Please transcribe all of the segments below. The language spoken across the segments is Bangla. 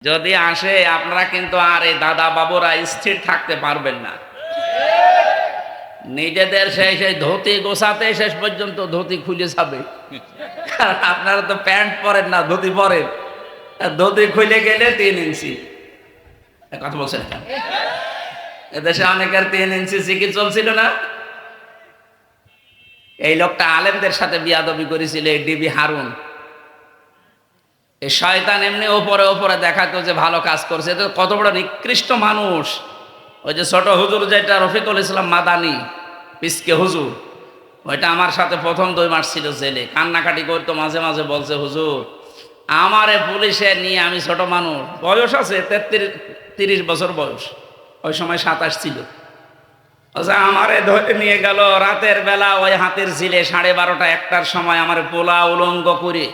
যদি আসে আপনারা কিন্তু আর এই দাদা বাবুরা স্থির থাকতে পারবেন না। নিজেদের সেই ধুতি গোছাতে শেষ পর্যন্ত ধুতি খুলে যাবে। কারণ আপনারা তো প্যান্ট পরেন না, ধুতি পরেন। ধুতি খুলে গেলে 3 ইঞ্চি। কথা বলছেন কেন? এদেশে অনেকের 3 ইঞ্চি সিকি চলছিল না। এই লোকটা আলেমদের সাথে বিয়াদবি করেছিল, এই ডিবি হারুন। এই শয়তান এমনি ওপরে ওপরে দেখাতো যে ভালো কাজ করছে। তো কত বড় নিকৃষ্ট মানুষ। ওই যে ছোট হুজুর যেটা রফিকুল ইসলাম মাদানি পিসকে হুজুর, ওইটা আমার সাথে প্রথম 2 মাস ছিল জেলে। কান্নাকাটি করতো, মাঝে মাঝে বলছে, হুজুর আমারে পুলিশে নিয়ে, আমি ছোট মানুষ, বয়স আছে 30 বছর বয়স, ওই সময় 27 ছিল। আমারে ধরে নিয়ে গেল রাতের বেলা ওই হাতের ঝিলে 12:30 1টার সময় আমার পোলা উলঙ্গ করে,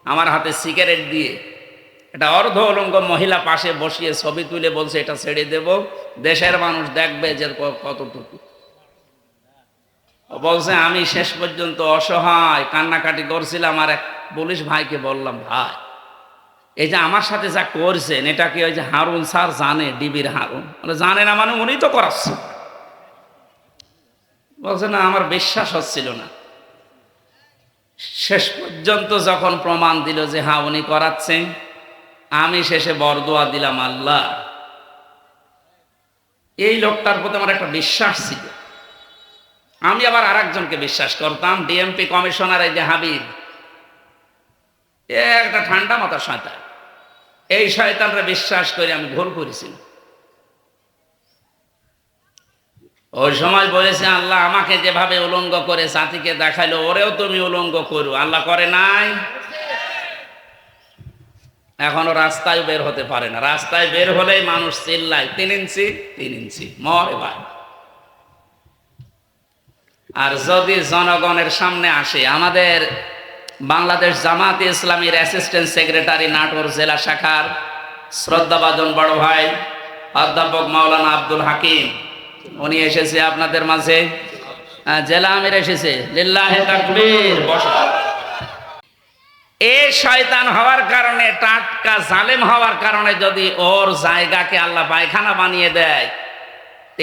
আমার হাতে সিগারেট দিয়ে, এটা অর্ধ উলঙ্গ মহিলা পাশে বসিয়ে ছবি তুলে বলছে এটা ছেড়ে দেব, দেশের মানুষ দেখবে যে কতটুকু। বলছে আমি শেষ পর্যন্ত অসহায় কান্নাকাটি করছিলাম। আর এক পুলিশ ভাইকে বললাম, ভাই এই যে আমার সাথে যা করছেন এটা কি ওই যে হারুন স্যার জানে? ডিবির হারুন জানে না মানে উনি তো করাচ্ছে। বলছে না, আমার বিশ্বাস হচ্ছিল না। শেষ পর্যন্ত যখন প্রমাণ দিল যে হ্যাঁ উনি করাচ্ছেন, আমি শেষে বরদোয়া দিলাম, আল্লাহ এই লোকটার প্রতি আমার একটা বিশ্বাস ছিল। আমি আবার আরেকজনকে বিশ্বাস করতাম, ডিএমপি কমিশনার এই যে হাবিব, একটা ঠান্ডা মাথা শয়তান। এই শয়তানরা বিশ্বাস করে আমি ভুল করেছি। ওই সময় বলেছে আল্লাহ আমাকে যেভাবে উলঙ্গ করে জাতিকে দেখাইলো, ওরেও তুমি উলঙ্গ করো। আল্লাহ করে নাই। এখনো রাস্তায় বের হতে পারে না। রাস্তায় বের হলেই মানুষ চিল্লায় 3 ইঞ্চি 3 ইঞ্চি, মরে ভাই। আর যদি জনগণের সামনে আসে, আমাদের বাংলাদেশ জামাতে ইসলামীর অ্যাসিস্ট্যান্ট সেক্রেটারি নাটোর জেলা শাখার শ্রদ্ধাভাজন বড় ভাই অধ্যাপক মাওলানা আব্দুল হাকিম, উনি এসেছে আপনাদের মাঝে। জেলা আমির এসেছে, লিল্লাহে তাকবীর। এ শয়তান হওয়ার কারণে, টাটকা জালেম হওয়ার কারণে যদি ওর জায়গাকে আল্লাহ পায়খানা বানিয়ে দেয়,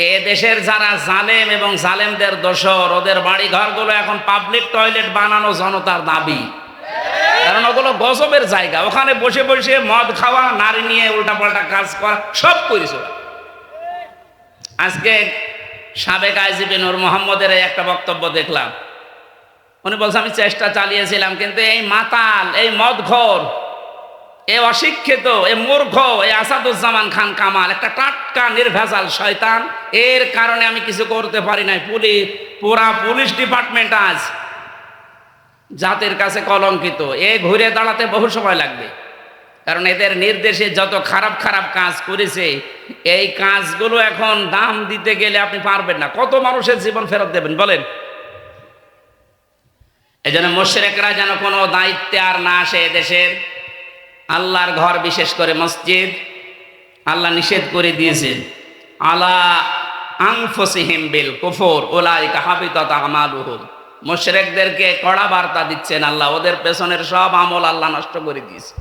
এ দেশের যারা জালেম এবং জালেমদের দোসর, ওদের বাড়ি ঘরগুলো এখন পাবলিক টয়লেট বানানো জনতার দাবি। কারণ ওগুলো গজবের জায়গা, ওখানে বসে বসে মদ খাওয়া, নারী নিয়ে উল্টাপাল্টা কাজ করা সব করেছে। আজকে সাবেক আইজিপি নূর মোহাম্মদের একটা বক্তব্য দেখলাম। উনি বলছে আমি চেষ্টা চালিয়েছিলাম, কিন্তু এই মাতাল, এই মদখোর, এ অশিক্ষিত, এ মূর্খ, এই আসাদুজ্জামান খান কামাল একটা টাটকা নির্ভেজাল শয়তান, এর কারণে আমি কিছু করতে পারি নাই। পুরা পুলিশ ডিপার্টমেন্ট আজ জাতির কাছে কলঙ্কিত। এ ঘুরে দাঁড়াতে বহু সময় লাগবে। কারণ এদের নির্দেশে যত খারাপ খারাপ কাজ করেছে, এই কাজগুলো এখন দাম দিতে গেলে আপনি পারবেন না। কত মানুষের জীবন ফেরত দেবেন বলেন? এই জন্য মুশরিকরা যেন কোনো দায়িত্বে আর না আসে এদেশের। আল্লাহর ঘর, বিশেষ করে মসজিদ, আল্লাহ নিষেধ করে দিয়েছেন, আলা আনফুসিহিম বিল কুফর উলাইকা হাবিতাত আমালুহুম। মুশরিকদেরকে কড়া বার্তা দিচ্ছেন আল্লাহ, ওদের পেছনের সব আমল আল্লাহ নষ্ট করে দিয়েছে।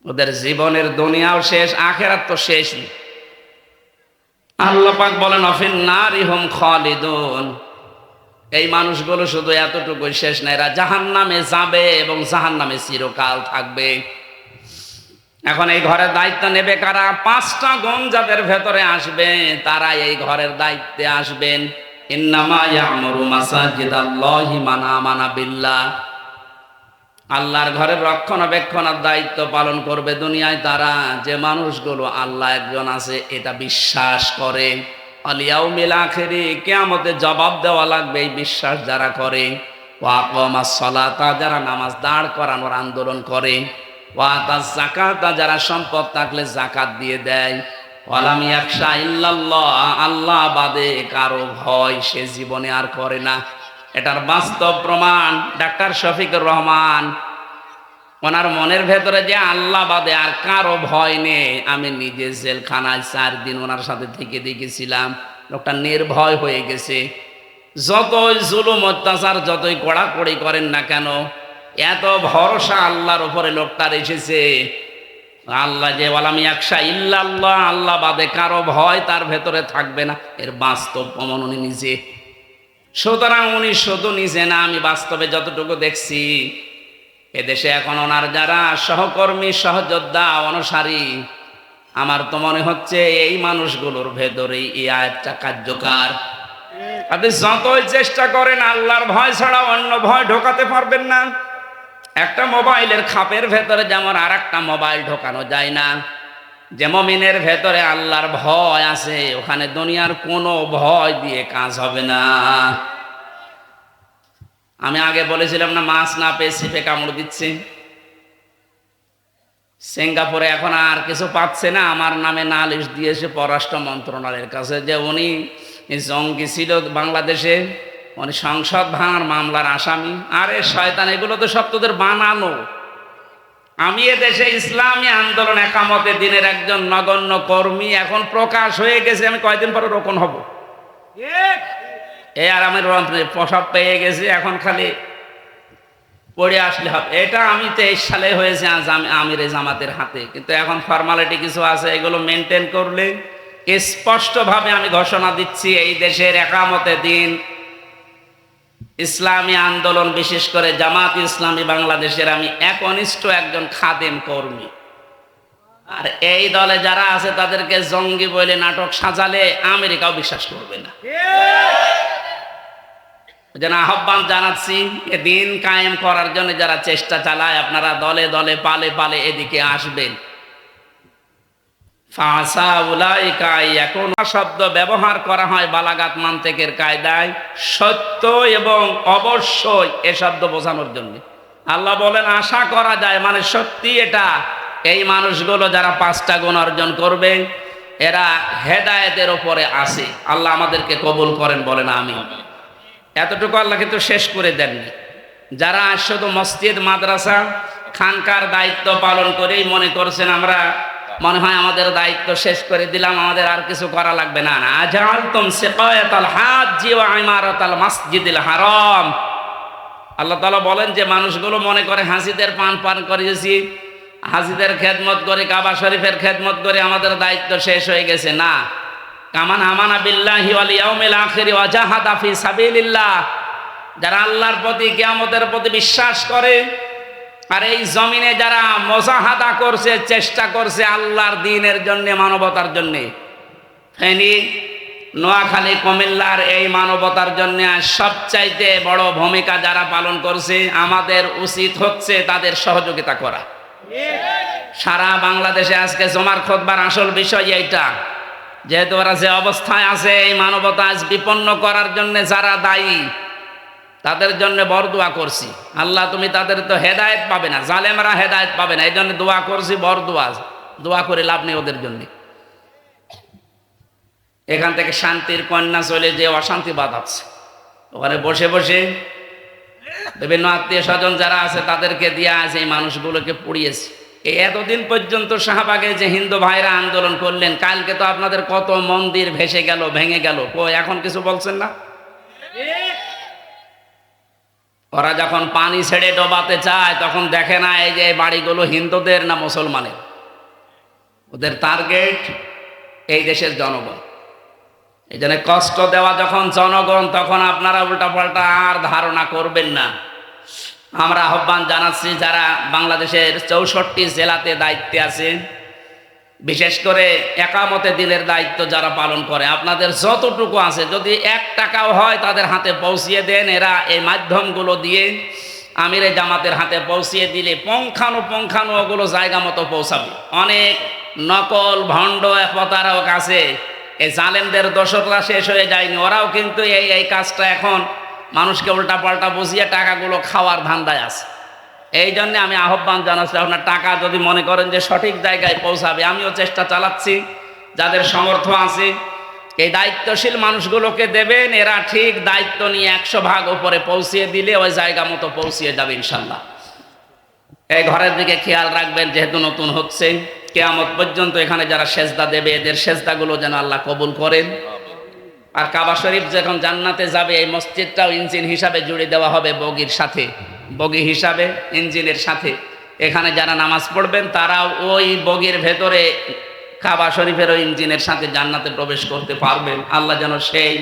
ওদের জীবনের দুনিয়াও শেষ, আখিরাত তো শেষই। আল্লাহ পাক বলেন অফিন নারিহুম খালিদুন। এই মানুষগুলো শুধু এতটুকুই শেষ না, এরা জাহান্নামে যাবে এবং জাহান্নামে চিরকাল থাকবে। এখন এই ঘরের দায়িত্ব নেবে কারা? 5টা গুণ যাদের ভেতরে আসবে তারা এই ঘরের দায়িত্বে আসবেন। ইন্নামা ইয়ামুরু মাসাজিদাল্লাহি মান আমানা বিল্লাহ। আল্লাহর ঘরের রক্ষণাবেক্ষণের দায়িত্ব পালন করবে দুনিয়ায় তারা, যে মানুষগুলো আল্লাহ একজন আছে এটা বিশ্বাস করে। আল ইয়াউমিল আখিরি, কিয়ামতে জবাব দেওয়া লাগবে, এই বিশ্বাস যারা করে। ওয়া আকামাস সালাতা, যারা নামাজ দাঁড় করানোর আন্দোলন করে। ওয়া আতাজ যাকাতা, যারা সম্পদ থাকলে যাকাত দিয়ে দেয়। ওয়ালাম ইয়াখশা ইল্লাল্লাহ, আল্লাহ বাদে কারো ভয় সে জীবনে আর করে না। এটার বাস্তব প্রমাণ ডাক্তার শফিকুর রহমান, ওনার মনের ভেতরে যে আল্লাহ বাদে আর কারো ভয় নেই। আমি নিজে জেলখানায় 4 দিন ওনার সাথে থেকে দেখেছিলাম। লোকটা নির্ভয় হয়ে গেছে। যতই জুলুম অত্যাচার, যতই কড়াকড়ি করেন না কেন, এত ভরসা আল্লাহর উপরে লোকটার এসেছে, আল্লাহ যে ওয়ালাম ইয়াকশা ইল্লাল্লাহ, আল্লাহ বাদে কারো ভয় তার ভেতরে থাকবে না, এর বাস্তব প্রমাণ উনি নিজে। সুতরাং উনি শুধু নিজে না, আমি বাস্তবে যতটুকু দেখছি এদেশে এখন ওনার যারা সহকর্মী, সহযোদ্ধা, অনুসারী, আমার তো মনে হচ্ছে এই মানুষগুলোর ভেতরেই এই আয়াতটা কার্যকর। আপনি যতই চেষ্টা করেন আল্লাহর ভয় ছাড়া অন্য ভয় ঢোকাতে পারবেন না। একটা মোবাইলের খাপের ভেতরে যেমন আর একটা মোবাইল ঢোকানো যায় না, যে মুমিনের ভেতরে আল্লাহর ভয় আছে, ওখানে দুনিয়ার কোনো ভয় দিয়ে কাজ হবে না। আমি আগে বলেছিলাম না, মাছ না পেয়ে ছিপে কামড় দিচ্ছে। সিঙ্গাপুরে এখন আর কিছু পাচ্ছে না, আমার নামে নালিশ দিয়েছে পররাষ্ট্র মন্ত্রণালয়ের কাছে যে উনি জঙ্গি ছিল বাংলাদেশে, উনি সংসদ ভাঙার মামলার আসামি। আরে শয়তান, এগুলো তো সব তোদের বানানো। আমি এদেশে ইসলামী আন্দোলন একামতে দিনের একজন নগণ্য কর্মী, এখন প্রকাশ হয়ে গেছে, আমি কয়দিন পরে রোপণ হব। এই আর আমি প্রসাব পেয়ে গেছি, এখন খালি পড়ে আসলে হবে। এটা আমি 23 সালে হয়েছে আমির জামাতের হাতে, কিন্তু এখন ফর্মালিটি কিছু আছে, এগুলো মেনটেন করলে স্পষ্টভাবে আমি ঘোষণা দিচ্ছি, এই দেশের একামতে দিন ইসলামী আন্দোলন, বিশেষ করে জামাত ইসলামী বাংলাদেশের আমি একনিষ্ঠ একজন খাদেম কর্মী। আর এই দলে যারা আছে তাদেরকে জঙ্গি বলে নাটক সাজালে আমেরিকাও বিশ্বাস করবে না। যেন আহ্বান জানাচ্ছি, এ দিন কায়েম করার জন্য যারা চেষ্টা চালায়, আপনারা দলে দলে পালে পালে এদিকে আসবেন। ফাসা উলাইকা, এখন শব্দ ব্যবহার করা হয় বালাগাত মান্তেকের কায়দায় সত্য এবং অবশ্যই এ শব্দ বোঝানোর জন্য। আল্লাহ বলেন আশা করা যায়, মানে সত্যি এটা। এই মানুষগুলো যারা 5টা গুণ অর্জন করবে, এরা হেদায়েতের উপরে আছে। আল্লাহ আমাদেরকে কবুল করেন, বলেন আমিন। এতটুকু আল্লাহ কিন্তু শেষ করে দেননি। যারা শুধু মসজিদ, মাদ্রাসা, খানকার দায়িত্ব পালন করেই মনে করছেন আমরা মনে হয় আমাদের দায়িত্ব শেষ করে দিলাম, আমাদের আর কিছু করা লাগবে না। আজালতুম সিকায়াতাল হাজ্জি ওয়া ইমারাতাল মাসজিদিল হারাম। আল্লাহ তাআলা বলেন যে মানুষগুলো মনে করে হাজিদের পান করিয়েছি, হাজিদের খেদমত করে, কাবা শরীফের খেদমত করে আমাদের দায়িত্ব শেষ হয়ে গেছে। না, কামান আমানা বিল্লাহি ওয়াল ইয়াউমিল আখির ওয়া জাহাদা ফি সাবিলিল্লাহ, যারা আল্লাহর প্রতি, কিয়ামতের প্রতি বিশ্বাস করে, আর এই জমিনে যারা মুজাহাদা করছে, চেষ্টা করছে আল্লাহর দ্বীনের জন্য, মানবতার জন্য, ফেনী, নোয়াখালী, কুমিল্লার এই মানবতার জন্য সবচাইতে বড় ভূমিকা যারা পালন করছে, আমাদের উচিত হচ্ছে তাদের সহযোগিতা করা। সারা বাংলাদেশে আজকে জুমার খুতবার আসল বিষয় এইটা, যেহেতু ওরা যে অবস্থায় আছে, এই মানবতা আজ বিপন্ন করার জন্য যারা দায়ী, তাদের জন্য বরদোয়া করছি। আল্লাহ তুমি তাদের তো হেদায়েত পাবে না, জালেমরা হেদায়েত পাবে না, এই জন্য দোয়া করছি, দোয়া করে লাভ নেই ওদের জন্য। এখান থেকে শান্তির কন্যা চলে যে অশান্তি বাঁধাচ্ছে, ওখানে বসে বসে বিভিন্ন আত্মীয় স্বজন যারা আছে তাদেরকে দিয়ে আজ এই মানুষগুলোকে পুড়িয়েছে। এই এতদিন পর্যন্ত শাহবাগে যে হিন্দু ভাইরা আন্দোলন করলেন, কালকে তো আপনাদের কত মন্দির ভেসে গেল, ভেঙে গেল, এখন কিছু বলছেন না? ওরা যখন পানি ছেড়ে ডোবাতে চায় তখন দেখে না এই যে বাড়িগুলো হিন্দুদের না মুসলমানের। ওদের টার্গেট এই দেশের জনগণ। এই জন্য কষ্ট দেওয়া যখন জনগণ, তখন আপনারা উল্টাপাল্টা আর ধারণা করবেন না। আমরা আহ্বান জানাচ্ছি যারা বাংলাদেশের 64 জেলাতে দায়িত্বে আছেন, বিশেষ করে একামতে দিনের দায়িত্ব যারা পালন করে, আপনাদের যতটুকু আছে যদি 1 টাকাও হয় তাদের হাতে পৌঁছিয়ে দেন। এরা এই মাধ্যমগুলো দিয়ে আমিরে জামাতের হাতে পৌঁছিয়ে দিলে পঙ্খানো ওগুলো জায়গা মতো পৌঁছাবে। অনেক নকল ভণ্ড প্রতারক আছে, এই জালেমদের দোসররা শেষ হয়ে যায়নি, ওরাও কিন্তু এই কাজটা এখন মানুষকে উল্টাপাল্টা বুঝিয়ে টাকাগুলো খাওয়ার ধান্দায় আছে। এই জন্য আমি আহ্বান জানাচ্ছি, আপনার টাকা যদি মনে করেন যে সঠিক জায়গায় পৌঁছাবে, আমিও চেষ্টা চালাচ্ছি, যাদের সামর্থ্য আছে এই দায়িত্বশীল মানুষগুলোকে দেবেন। এরা ঠিক দায়িত্ব নিয়ে 100 ভাগ উপরে পৌঁছিয়ে দিলে ওই জায়গা মতো পৌঁছিয়ে যাবে ইনশাল্লাহ। এই ঘরের দিকে খেয়াল রাখবেন, যেহেতু নতুন হচ্ছে, কিয়ামত পর্যন্ত এখানে যারা সেজদা দেবে এদের সেজদাগুলো যেন আল্লাহ কবুল করেন। আর কাবা শরীফ যখন জান্নাতে যাবে, এই মসজিদটাও ইঞ্জিন হিসাবে জুড়ে দেওয়া হবে বগির সাথে, বগি হিসাবে ইঞ্জিনের সাথে। এখানে যারা নামাজ পড়বেন তারা ওই বগির ভেতরে কাবা শরীফের ওই ইঞ্জিনের সাথে জান্নাতে প্রবেশ করতে পারবেন। আল্লাহ যেন সেই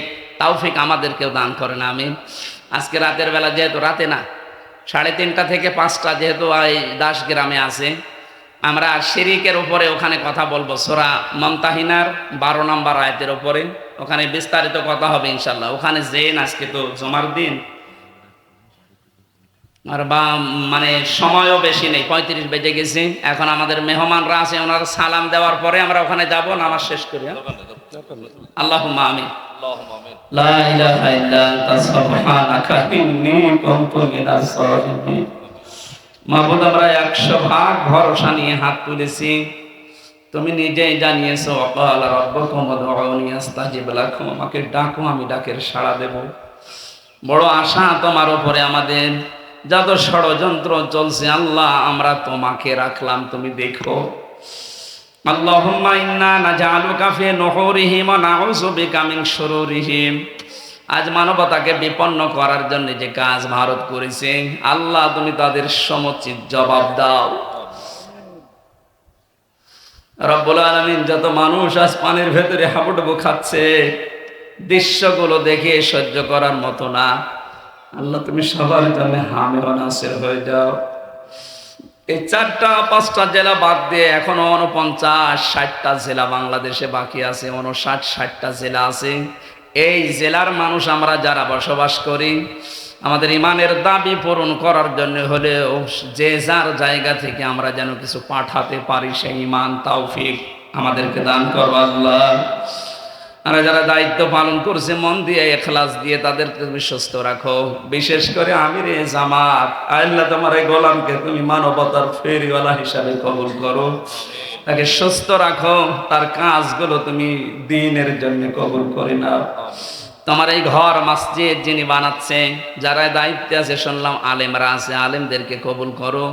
তৌফিক আমাদেরকেও দান করেন, আমিন। আজকে রাতের বেলা, যেহেতু রাতে না, 3:30 থেকে 5টা, যেহেতু এই দাস গ্রামে আছে, আমরা শিরিকের উপরে ওখানে কথা বলবো। সূরা মুমতাহিনার 12 নম্বর আয়াতের উপরে ওখানে বিস্তারিত কথা হবে ইনশাল্লাহ। ওখানে যেন, আজকে তো জুমার দিন আর মানে সময়ও বেশি নেই, 35 বেজে গেছে। এখন আমাদের মেহমানরা আছে, ওনারা সালাম দেওয়ার পরে আমরা ওখানে যাব, নামাজ শেষ করি। আল্লাহুম্মা আমিন। লা ইলাহা ইল্লা আনতা সুবহানাকা ইন্নী কুনতু মিনাজ জালিমিন। মাবুদ, আমরা 100% ভরসা নিয়ে হাত তুলেছি। তুমি নিজেই জানিয়েছো, ওয়াকালা রাব্বুকুম উদউনি আস্তাজিব লাকুম, আমাকে ডাকো, আমি ডাকের সাড়া দেব। বড় আশা তোমার উপরে আমাদের। যত ষড়যন্ত্র চলছে আল্লাহ, আমরা তোমাকে রাখলাম, তুমি দেখো। আল্লাহুম্মা ইন্না নাজআলুকা ফি নুহুরিহিম ওয়া নাউযু বিকা মিন শুরুরিহিম। আজ মানবতাকে বিপন্ন করার জন্য যে কাজ ভারত করেছে, আল্লাহ তুমি তাদের সমুচিত জবাব দাও। রব্বুল আলামিন, যত মানুষ আজ পানির ভেতরে হাবুডুবু খাচ্ছে, দৃশ্যগুলো দেখে সহ্য করার মতো না। আল্লাহ তুমি সবার জন্য হামির ও নাসির হয়ে যাও। এই 4টা-5টা জেলা বাদ দিয়ে এখনো 49-60টা জেলা বাংলাদেশে বাকি আছে। 59-60টা জেলা আছে। এই জেলার মানুষ আমরা যারা বসবাস করি, আমাদের ইমানের দাবি পূরণ করার জন্য হলেও যে যার জায়গা থেকে আমরা যেন কিছু পাঠাতে পারি, সেই ইমান তৌফিক আমাদেরকে দান করো আল্লাহ। আর যারা দায়িত্ব পালন করছে মন দিয়ে, ইখলাস দিয়ে, তাদেরকে তুমি সুস্থ রাখো। বিশেষ করে আমিরে জামাত, আল্লাহ তোমার এই গোলামকে তুমি মানবতার ফেরিওয়ালা হিসাবে কবুল করো, তাকে সুস্থ রাখো, তার কাজগুলো তুমি দ্বীনের জন্য কবুল করে নাও। তোমার এই ঘর মসজিদ যিনি বানাচ্ছে, যারা দায়িত্বে আছে, শুনলাম আলেমরা আছে, আলেমদেরকে কবুল করো।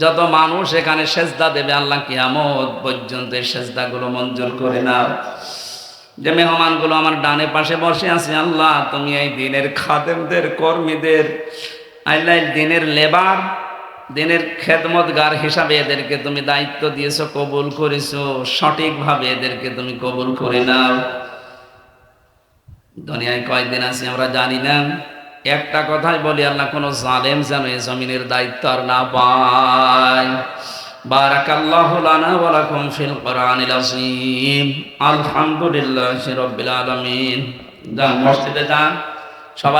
যত মানুষ এখানে সেজদা দেবে আল্লাহ কিয়ামত পর্যন্ত এই সেজদাগুলো মঞ্জুর করে নাও। যে মেহমানগুলো আমার ডানে পাশে বসে আছে, আল্লাহ তুমি এই দিনের খাদেমদের, কর্মীদের, আল্লাহ দিনের লেবার, দিনের খেদমতগার হিসাবে এদেরকে তুমি দায়িত্ব দিয়েছো, কবুল করেছো, সঠিকভাবে এদেরকে তুমি কবুল করে নাও। দুনিয়ায় কয়দিন আছি আমরা জানি না। একটা কথাই বলি, আল্লাহ কোন জালেম যেন এই জমিনের দায়িত্ব আর না পায়। বারাকাল্লাহু লানা ওয়া লাকুম ফিল কোরআনিল আযীম। আলহামদুলিল্লাহি রাব্বিল আলামিন। যান মসজিদে যান সবাই।